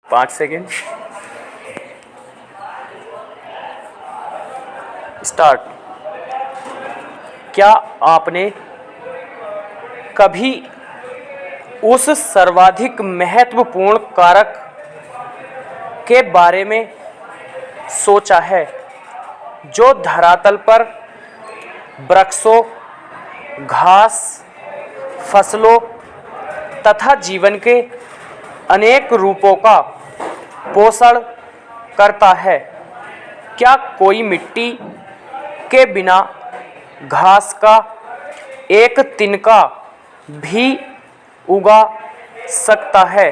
5 second start. क्या आपने कभी उस सर्वाधिक महत्वपूर्ण कारक के बारे में सोचा है जो धरातल पर वृक्षों, घास, फसलों तथा जीवन के अनेक रूपों का पोषण करता है? क्या कोई मिट्टी के बिना घास का एक तिनका भी उगा सकता है?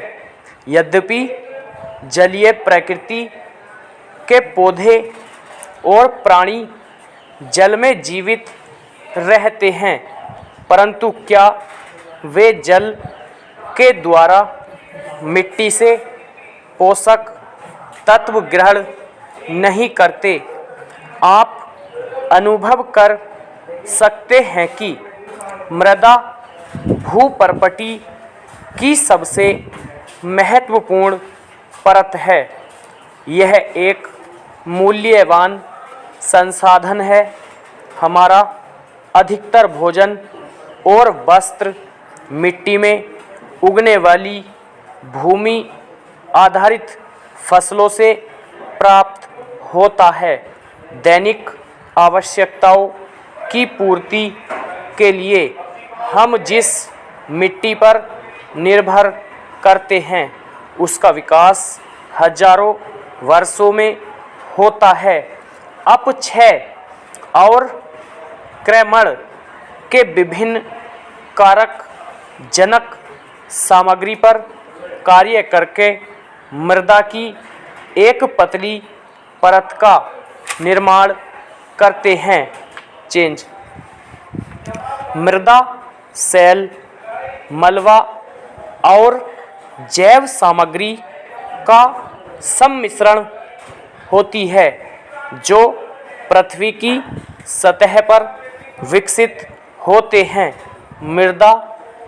यद्यपि जलीय प्रकृति के पौधे और प्राणी जल में जीवित रहते हैं, परंतु क्या वे जल के द्वारा मिट्टी से पोषक तत्व ग्रहण नहीं करते? आप अनुभव कर सकते हैं कि मृदा भूपर्पटी की सबसे महत्वपूर्ण परत है। यह एक मूल्यवान संसाधन है। हमारा अधिकतर भोजन और वस्त्र मिट्टी में उगने वाली भूमि आधारित फसलों से प्राप्त होता है। दैनिक आवश्यकताओं की पूर्ति के लिए हम जिस मिट्टी पर निर्भर करते हैं उसका विकास हजारों वर्षों में होता है। अपक्षय और क्रमण के विभिन्न कारक जनक सामग्री पर कार्य करके मृदा की एक पतली परत का निर्माण करते हैं। चेंज मृदा सेल, मलबा और जैव सामग्री का सम्मिश्रण होती है जो पृथ्वी की सतह पर विकसित होते हैं। मृदा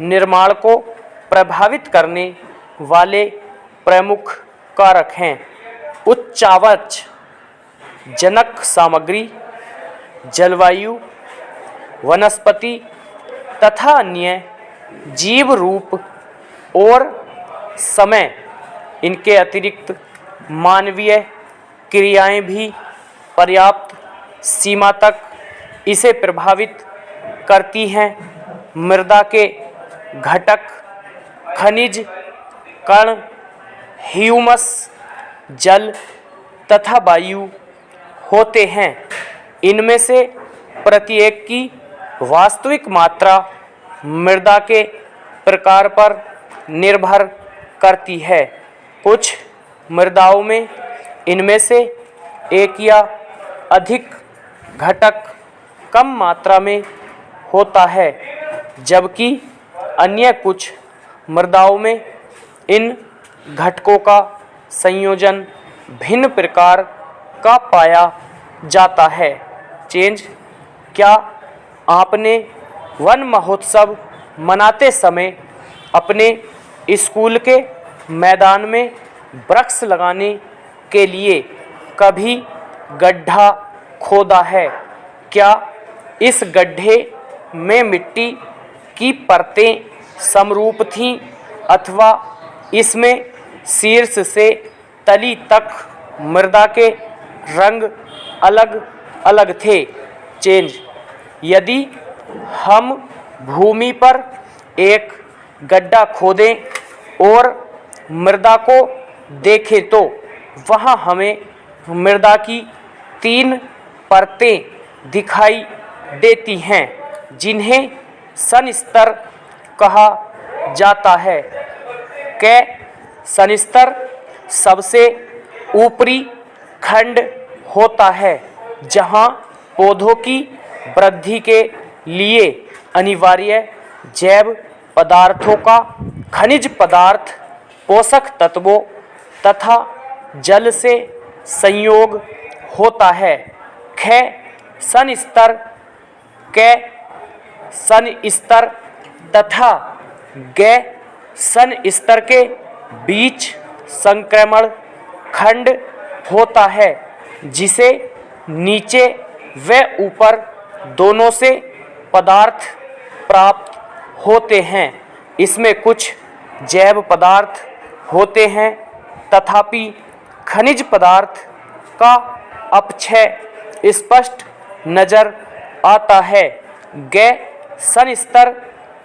निर्माण को प्रभावित करने वाले प्रमुख कारक हैं उच्चावच जनक सामग्री, जलवायु, वनस्पति तथा अन्य जीव रूप और समय। इनके अतिरिक्त मानवीय क्रियाएं भी पर्याप्त सीमा तक इसे प्रभावित करती हैं। मृदा के घटक खनिज, कण, ह्यूमस, जल तथा वायु होते हैं। इनमें से प्रत्येक की वास्तविक मात्रा मृदा के प्रकार पर निर्भर करती है। कुछ मृदाओं में इनमें से एक या अधिक घटक कम मात्रा में होता है, जबकि अन्य कुछ मृदाओं में इन घटकों का संयोजन भिन्न प्रकार का पाया जाता है। चेंज क्या आपने वन महोत्सव मनाते समय अपने स्कूल के मैदान में वृक्ष लगाने के लिए कभी गड्ढा खोदा है? क्या इस गड्ढे में मिट्टी की परतें समरूप थीं अथवा इसमें शीर्ष से तली तक मृदा के रंग अलग अलग थे? चेंज यदि हम भूमि पर एक गड्ढा खोदें और मृदा को देखें तो वहां हमें मृदा की 3 परतें दिखाई देती हैं जिन्हें सनस्तर कहा जाता है। कै सनस्तर सबसे ऊपरी खंड होता है जहां पौधों की वृद्धि के लिए अनिवार्य जैव पदार्थों का खनिज पदार्थ, पोषक तत्वों तथा जल से संयोग होता है। ख सनस्तर कै सनस्तर तथा गै सनस्तर के बीच संक्रमण खंड होता है जिसे नीचे व ऊपर दोनों से पदार्थ प्राप्त होते हैं। इसमें कुछ जैव पदार्थ होते हैं तथापि खनिज पदार्थ का अपक्षय स्पष्ट नजर आता है। ग सन स्तर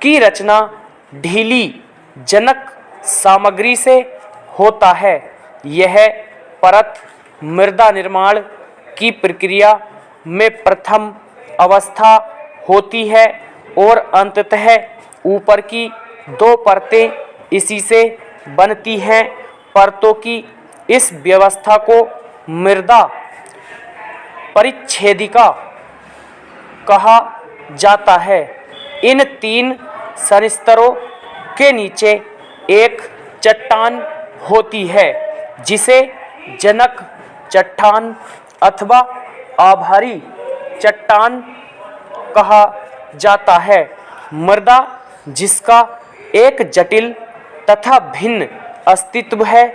की रचना ढीली जनक सामग्री से होता है। यह परत मृदा निर्माण की प्रक्रिया में प्रथम अवस्था होती है और अंततः ऊपर की दो परतें इसी से बनती हैं। परतों की इस व्यवस्था को मृदा परिच्छेदिका कहा जाता है। इन तीन संस्तरों के नीचे एक चट्टान होती है जिसे जनक चट्टान अथवा आभारी चट्टान कहा जाता है। मृदा जिसका एक जटिल तथा भिन्न अस्तित्व है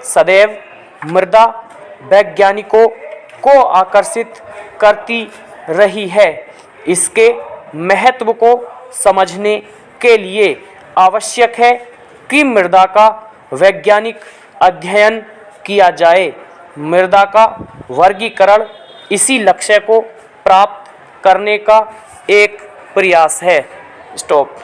सदैव मृदा वैज्ञानिकों को आकर्षित करती रही है। इसके महत्व को समझने के लिए आवश्यक है कि मृदा का वैज्ञानिक अध्ययन किया जाए। मृदा का वर्गीकरण इसी लक्ष्य को प्राप्त करने का एक प्रयास है। स्टॉप।